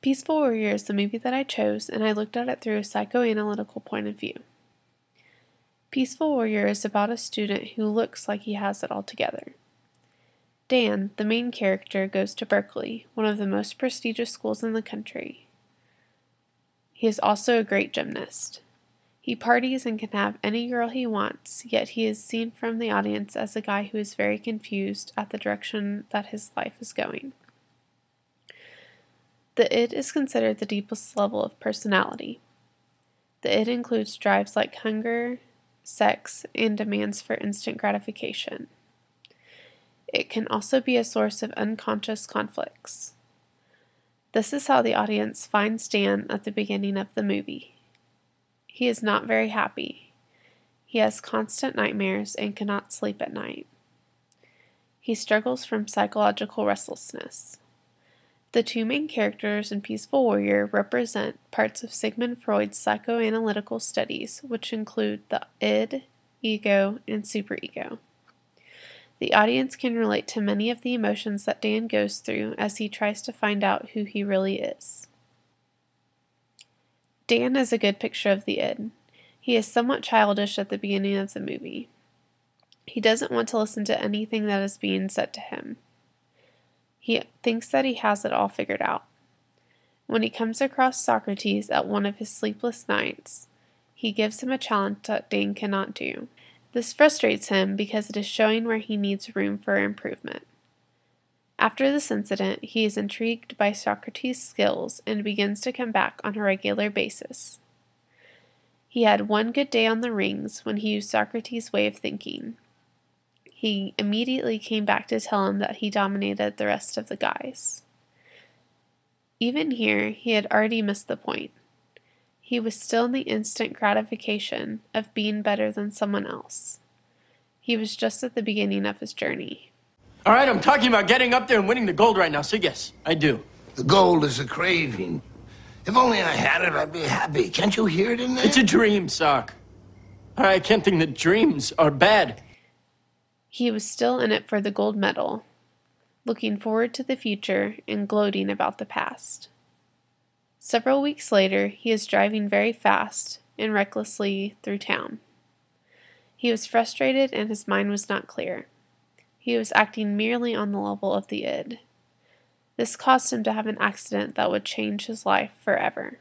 Peaceful Warrior is the movie that I chose, and I looked at it through a psychoanalytical point of view. Peaceful Warrior is about a student who looks like he has it all together. Dan, the main character, goes to Berkeley, one of the most prestigious schools in the country. He is also a great gymnast. He parties and can have any girl he wants, yet he is seen from the audience as a guy who is very confused at the direction that his life is going. The id is considered the deepest level of personality. The id includes drives like hunger, sex, and demands for instant gratification. It can also be a source of unconscious conflicts. This is how the audience finds Dan at the beginning of the movie. He is not very happy. He has constant nightmares and cannot sleep at night. He struggles from psychological restlessness. The two main characters in Peaceful Warrior represent parts of Sigmund Freud's psychoanalytical studies, which include the id, ego, and superego. The audience can relate to many of the emotions that Dan goes through as he tries to find out who he really is. Dan is a good picture of the id. He is somewhat childish at the beginning of the movie. He doesn't want to listen to anything that is being said to him. He thinks that he has it all figured out. When he comes across Socrates at one of his sleepless nights, he gives him a challenge that Dan cannot do. This frustrates him because it is showing where he needs room for improvement. After this incident, he is intrigued by Socrates' skills and begins to come back on a regular basis. He had one good day on the rings when he used Socrates' way of thinking. He immediately came back to tell him that he dominated the rest of the guys. Even here, he had already missed the point. He was still in the instant gratification of being better than someone else. He was just at the beginning of his journey. All right, I'm talking about getting up there and winning the gold right now, so yes, I do. The gold is a craving. If only I had it, I'd be happy. Can't you hear it in there? It's a dream, Sock. All right, I can't think that dreams are bad. He was still in it for the gold medal, looking forward to the future and gloating about the past. Several weeks later, he is driving very fast and recklessly through town. He was frustrated and his mind was not clear. He was acting merely on the level of the id. This caused him to have an accident that would change his life forever.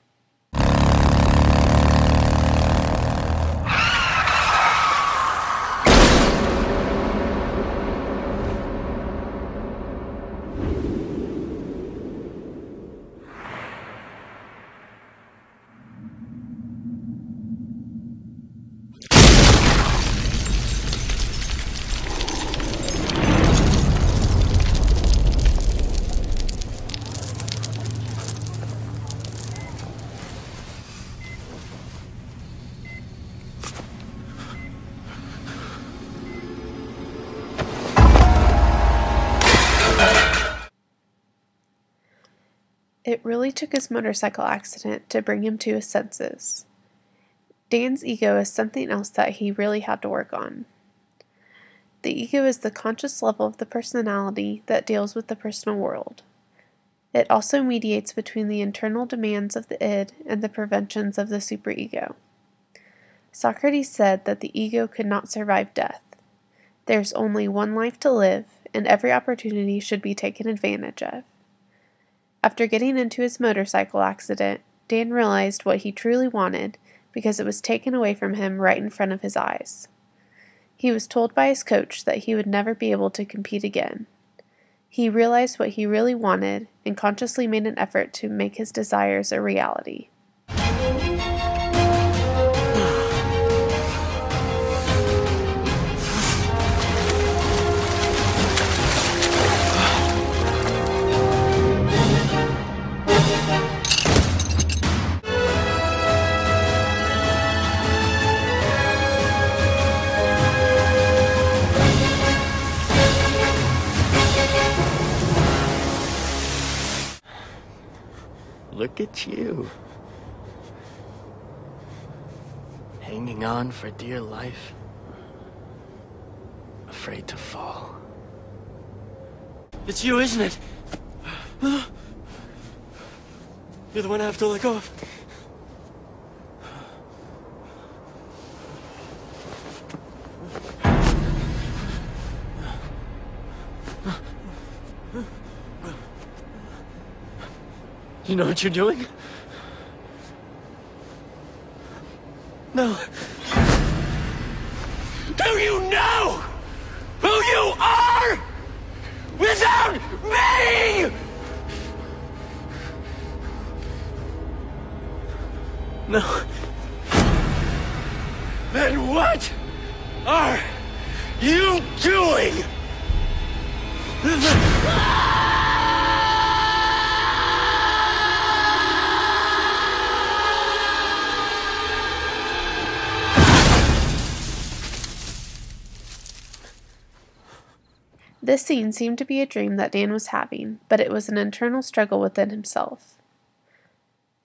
It really took his motorcycle accident to bring him to his senses. Dan's ego is something else that he really had to work on. The ego is the conscious level of the personality that deals with the personal world. It also mediates between the internal demands of the id and the preventions of the superego. Socrates said that the ego could not survive death. There's only one life to live, and every opportunity should be taken advantage of. After getting into his motorcycle accident, Dan realized what he truly wanted because it was taken away from him right in front of his eyes. He was told by his coach that he would never be able to compete again. He realized what he really wanted and consciously made an effort to make his desires a reality. Look at you. Hanging on for dear life. Afraid to fall. It's you, isn't it? You're the one I have to let go of. You know what you're doing? No. Do you know who you are without me? No. Then what are you doing? This scene seemed to be a dream that Dan was having, but it was an internal struggle within himself.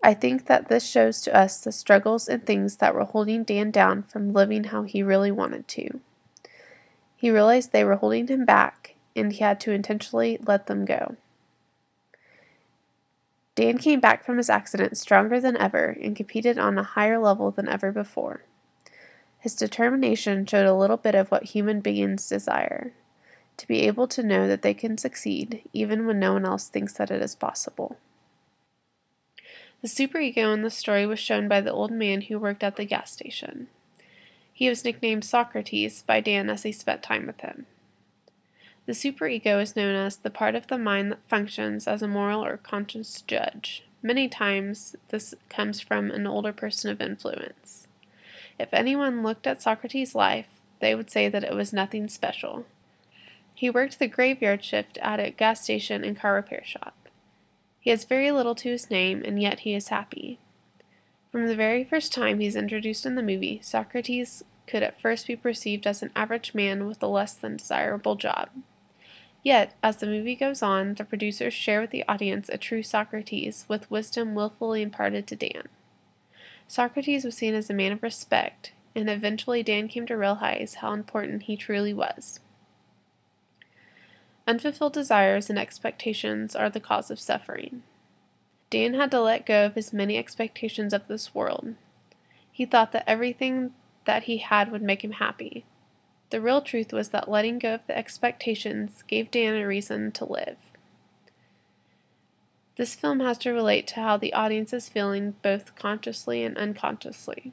I think that this shows to us the struggles and things that were holding Dan down from living how he really wanted to. He realized they were holding him back, and he had to intentionally let them go. Dan came back from his accident stronger than ever and competed on a higher level than ever before. His determination showed a little bit of what human beings desire, to be able to know that they can succeed even when no one else thinks that it is possible. The superego in the story was shown by the old man who worked at the gas station. He was nicknamed Socrates by Dan as he spent time with him. The superego is known as the part of the mind that functions as a moral or conscious judge. Many times this comes from an older person of influence. If anyone looked at Socrates' life, they would say that it was nothing special. He worked the graveyard shift at a gas station and car repair shop. He has very little to his name, and yet he is happy. From the very first time he's introduced in the movie, Socrates could at first be perceived as an average man with a less than desirable job. Yet, as the movie goes on, the producers share with the audience a true Socrates with wisdom willfully imparted to Dan. Socrates was seen as a man of respect, and eventually Dan came to realize how important he truly was. Unfulfilled desires and expectations are the cause of suffering. Dan had to let go of his many expectations of this world. He thought that everything that he had would make him happy. The real truth was that letting go of the expectations gave Dan a reason to live. This film has to relate to how the audience is feeling both consciously and unconsciously.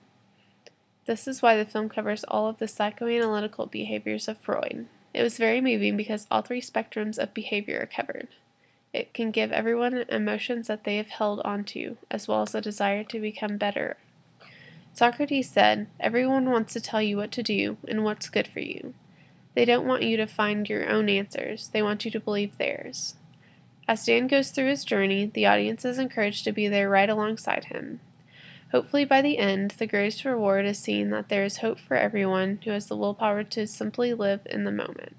This is why the film covers all of the psychoanalytical behaviors of Freud. It was very moving because all three spectrums of behavior are covered. It can give everyone emotions that they have held onto, as well as a desire to become better. Socrates said, "Everyone wants to tell you what to do and what's good for you. They don't want you to find your own answers, they want you to believe theirs." As Dan goes through his journey, the audience is encouraged to be there right alongside him. Hopefully by the end, the greatest reward is seeing that there is hope for everyone who has the willpower to simply live in the moment.